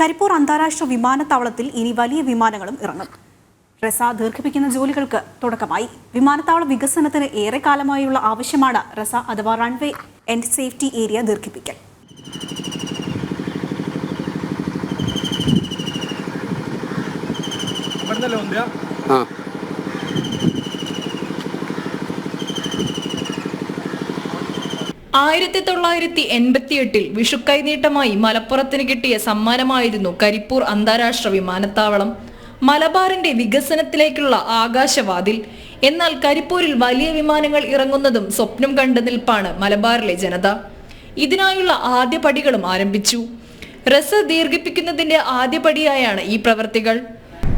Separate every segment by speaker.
Speaker 1: കരിപ്പൂർ അന്താരാഷ്ട്ര വിമാനത്താവളത്തിൽ ഇനി വലിയ വിമാനങ്ങളും ഇറങ്ങും. റെസ ദീർഘിപ്പിക്കുന്ന ജോലികൾക്ക് തുടക്കമായി. വിമാനത്താവള വികസനത്തിന് ഏറെക്കാലമായുള്ള ആവശ്യമാണ് റെസ അഥവാ റൺവേ ആൻഡ് സേഫ്റ്റി ഏരിയ ദീർഘിപ്പിക്കൽ.
Speaker 2: ആയിരത്തി 1988 വിഷുക്കൈനീട്ടമായി മലപ്പുറത്തിന് കിട്ടിയ സമ്മാനമായിരുന്നു കരിപ്പൂർ അന്താരാഷ്ട്ര വിമാനത്താവളം. മലബാറിന്റെ വികസനത്തിലേക്കുള്ള ആകാശവാതിൽ. എന്നാൽ കരിപ്പൂരിൽ വലിയ വിമാനങ്ങൾ ഇറങ്ങുന്നതും സ്വപ്നം കണ്ടു നിൽപ്പാണ് മലബാറിലെ ജനത. ഇതിനായുള്ള ആദ്യ പടികളും ആരംഭിച്ചു. റെസ ദീർഘിപ്പിക്കുന്നതിന്റെ ആദ്യ പടിയായാണ് ഈ പ്രവർത്തികൾ.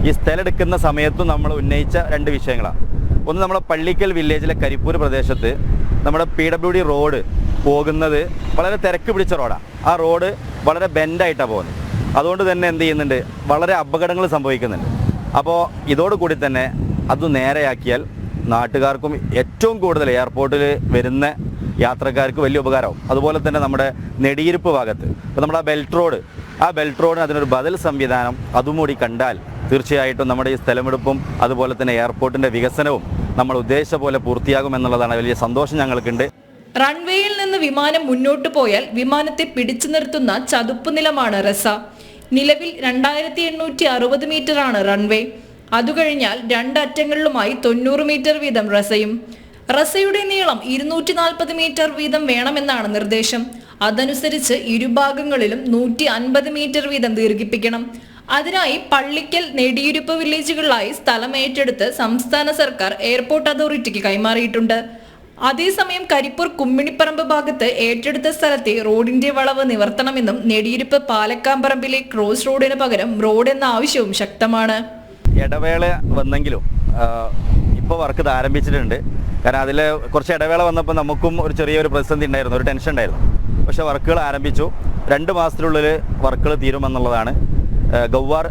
Speaker 3: ഈ സ്ഥലമെടുക്കുന്ന സമയത്തും നമ്മൾ ഉന്നയിച്ച രണ്ട് വിഷയങ്ങളാണ്. ഒന്ന്, നമ്മുടെ പള്ളിക്കൽ വില്ലേജിലെ കരിപ്പൂർ പ്രദേശത്ത് നമ്മുടെ PWD റോഡ് പോകുന്നത് വളരെ തിരക്ക് പിടിച്ച റോഡാണ്. ആ റോഡ് വളരെ ബെൻഡായിട്ടാണ് പോകുന്നത്. അതുകൊണ്ട് തന്നെ എന്ത് ചെയ്യുന്നുണ്ട്, വളരെ അപകടങ്ങൾ സംഭവിക്കുന്നുണ്ട്. അപ്പോൾ ഇതോടുകൂടി തന്നെ അത് നേരെയാക്കിയാൽ നാട്ടുകാർക്കും ഏറ്റവും കൂടുതൽ എയർപോർട്ടിൽ വരുന്ന യാത്രക്കാർക്ക് വലിയ ഉപകാരമാവും. അതുപോലെ തന്നെ നമ്മുടെ നെടിയിരുപ്പ് ഭാഗത്ത് ഇപ്പോൾ നമ്മുടെ ആ ബെൽറ്റ് റോഡിന് അതിനൊരു ബദൽ സംവിധാനം അതും കൂടി കണ്ടാൽ തീർച്ചയായിട്ടും നമ്മുടെ ഈ സ്ഥലമെടുപ്പും അതുപോലെ തന്നെ എയർപോർട്ടിൻ്റെ വികസനവും നമ്മൾ ഉദ്ദേശിച്ച പോലെ പൂർത്തിയാകുമെന്നുള്ളതാണ് വലിയ സന്തോഷം ഞങ്ങൾക്കുണ്ട്.
Speaker 2: റൺവേയിൽ നിന്ന് വിമാനം മുന്നോട്ട് പോയാൽ വിമാനത്തെ പിടിച്ചു നിർത്തുന്ന ചതുപ്പ് നിലമാണ് റെസ. നിലവിൽ 2860 മീറ്ററാണ് റൺവേ. അതുകഴിഞ്ഞാൽ രണ്ട് അറ്റങ്ങളിലുമായി 90 മീറ്റർ വീതം റെസയും. റെസയുടെ നീളം 240 മീറ്റർ വീതം വേണമെന്നാണ് നിർദ്ദേശം. അതനുസരിച്ച് ഇരുഭാഗങ്ങളിലും 150 മീറ്റർ വീതം ദീർഘിപ്പിക്കണം. അതിനായി പള്ളിക്കൽ, നെടിയിരുപ്പ് വില്ലേജുകളിലായി സ്ഥലം ഏറ്റെടുത്ത് സംസ്ഥാന സർക്കാർ എയർപോർട്ട് അതോറിറ്റിക്ക് കൈമാറിയിട്ടുണ്ട്. അതേസമയം കരിപ്പൂർ കുമ്മിണിപ്പറമ്പ് ഭാഗത്ത് ഏറ്റെടുത്ത സ്ഥലത്തെ റോഡിന്റെ വളവ് നിവർത്തണമെന്നും നെടിയിരുപ്പ് പാലക്കാമ്പറമ്പിലെ ക്രോസ് റോഡിന് പകരം റോഡ് എന്ന ആവശ്യവും ശക്തമാണ്.
Speaker 3: ഇടവേള വന്നെങ്കിലും ഇപ്പോൾ വർക്ക് ആരംഭിച്ചിട്ടുണ്ട്. കാരണം അതിൽ കുറച്ച് ഇടവേള വന്നപ്പോൾ നമുക്കും ഒരു ചെറിയൊരു പ്രതിസന്ധി ഉണ്ടായിരുന്നു, ഒരു ടെൻഷൻ ഉണ്ടായിരുന്നു. പക്ഷേ വർക്കുകൾ ആരംഭിച്ചു. 2 മാസത്തിനുള്ളിൽ വർക്കുകൾ തീരുമെന്നുള്ളതാണ്. ഗൗവാർ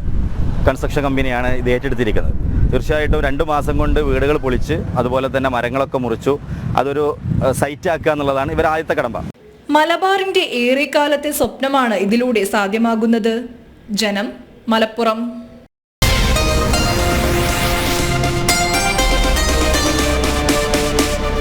Speaker 3: കൺസ്ട്രക്ഷൻ കമ്പനിയാണ് ഇത് ഏറ്റെടുത്തിരിക്കുന്നത്. തീർച്ചയായിട്ടും 2 മാസം കൊണ്ട് വീടുകൾ പൊളിച്ച് അതുപോലെ തന്നെ മരങ്ങളൊക്കെ മുറിച്ചു അതൊരു സൈറ്റ് ആക്കുക എന്നുള്ളതാണ് ഇവർ ആദ്യത്തെ കടമ്പ.
Speaker 2: മലബാറിന്റെ ഏറെക്കാലത്തെ സ്വപ്നമാണ് ഇതിലൂടെ സാധ്യമാകുന്നത്. ജനം, മലപ്പുറം.